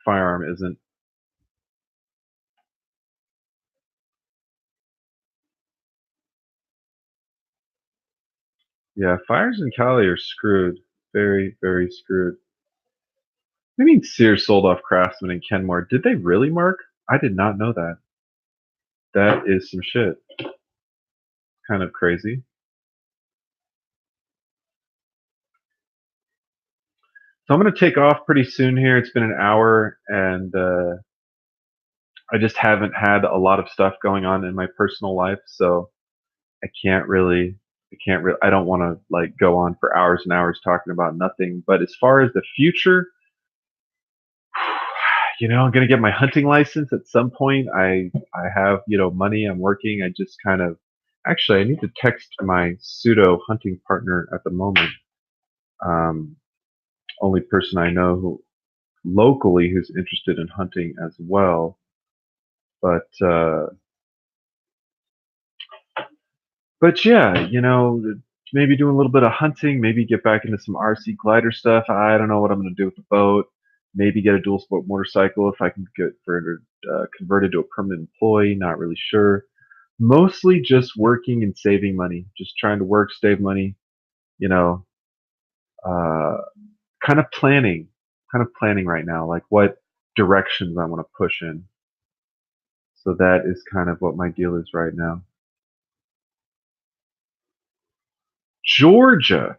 Firearm isn't. Yeah, fires in Cali are screwed. Very, very screwed. I mean, Sears sold off Craftsman and Kenmore. Did they really, Mark? I did not know that. That is some shit. Kind of crazy. So I'm going to take off pretty soon here. It's been an hour, and I just haven't had a lot of stuff going on in my personal life, so I can't really. I can't really. I don't want to like go on for hours and hours talking about nothing. But as far as the future, I'm gonna get my hunting license at some point. I have money. I'm working. I just kind of actually I need to text my pseudo hunting partner at the moment. Um, Only person I know who locally who's interested in hunting as well. But yeah, maybe do a little bit of hunting. Maybe get back into some RC glider stuff. I don't know what I'm gonna do with the boat. Maybe get a dual sport motorcycle if I can get converted to a permanent employee. Not really sure. Mostly just working and saving money. Just trying to work, save money. You know, uh, kind of planning. Kind of planning right now, like what directions I want to push in. So that is kind of what my deal is right now. Georgia.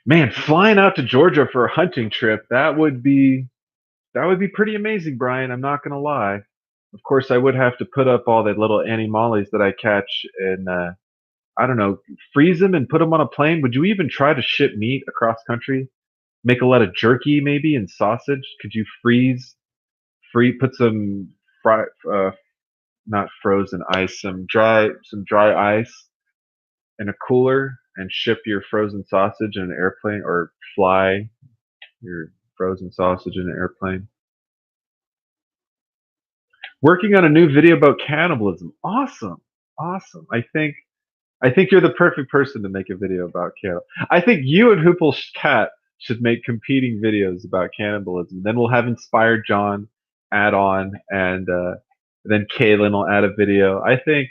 Man, flying out to Georgia for a hunting trip, that would be pretty amazing, Brian. I'm not gonna lie. Of course, I would have to put up all the little animales that I catch and I don't know, freeze them and put them on a plane. Would you even try to ship meat across country? Make a lot of jerky maybe and sausage? Could you put some fry, not frozen ice, some dry ice in a cooler and ship your frozen sausage in an airplane or fly your frozen sausage in an airplane? Working on a new video about cannibalism. Awesome. Awesome. I think you're the perfect person to make a video about cannibalism. I think you and Hoople's cat should make competing videos about cannibalism. Then we'll have Inspired John add on, and then Kaylin will add a video. I think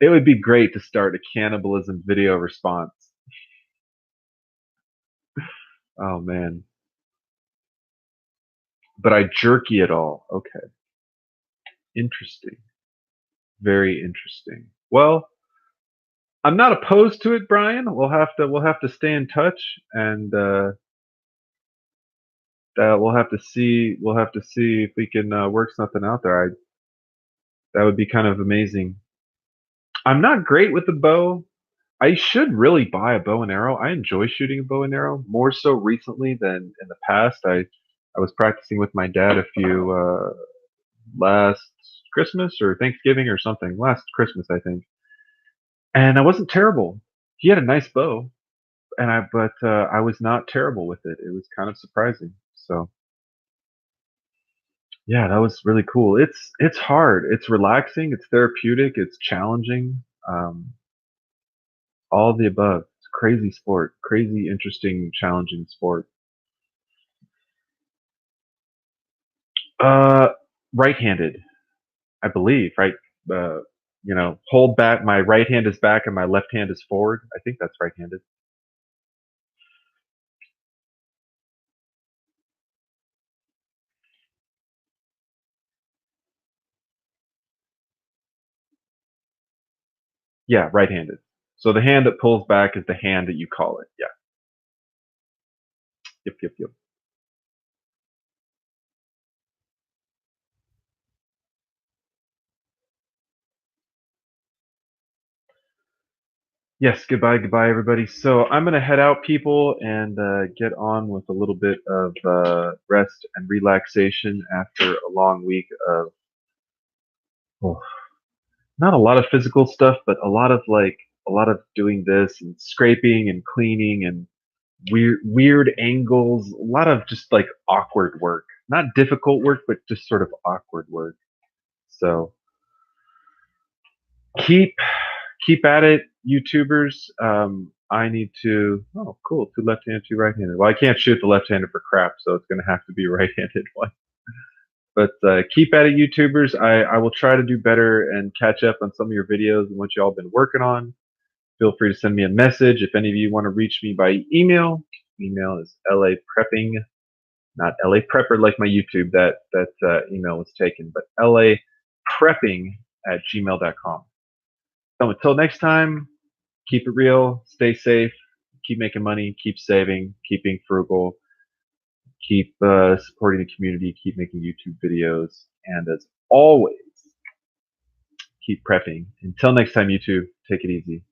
it would be great to start a cannibalism video response. Oh man. But I jerky it all. Okay. Interesting. Very interesting. Well, I'm not opposed to it, Brian. We'll have to stay in touch, and we'll have to see if we can work something out there. That would be kind of amazing. I'm not great with the bow. I should really buy a bow and arrow. I enjoy shooting a bow and arrow more so recently than in the past. I was practicing with my dad a few last Christmas or Thanksgiving or something. Last Christmas, I think, and I wasn't terrible. He had a nice bow, but I was not terrible with it. It was kind of surprising. So yeah, that was really cool. It's hard. It's relaxing. It's therapeutic. It's challenging. All of the above. It's a crazy sport. Crazy, interesting, challenging sport. Uh, right-handed, I believe. Right. Uh, hold back. My right hand is back and my left hand is forward. I think that's right-handed. Yeah, right-handed. So the hand that pulls back is the hand that you call it. Yeah. Yep. Yep. Yep. Yes, goodbye, goodbye, everybody. So I'm gonna head out, people, and get on with a little bit of rest and relaxation after a long week of oh, not a lot of physical stuff, but a lot of doing this and scraping and cleaning and weird angles, a lot of just like awkward work. Not difficult work, but just sort of awkward work. So keep keep at it, YouTubers. I need to. Oh, cool. Two left-handed, two right-handed. Well, I can't shoot the left-handed for crap, so it's going to have to be a right-handed one. But keep at it, YouTubers. I will try to do better and catch up on some of your videos and what y'all been working on. Feel free to send me a message. If any of you want to reach me by email, email is laprepping, not laprepper like my YouTube. That email was taken, but laprepping@gmail.com. So until next time, keep it real, stay safe, keep making money, keep saving, keep being frugal, keep supporting the community, keep making YouTube videos, and as always, keep prepping. Until next time, YouTube, take it easy.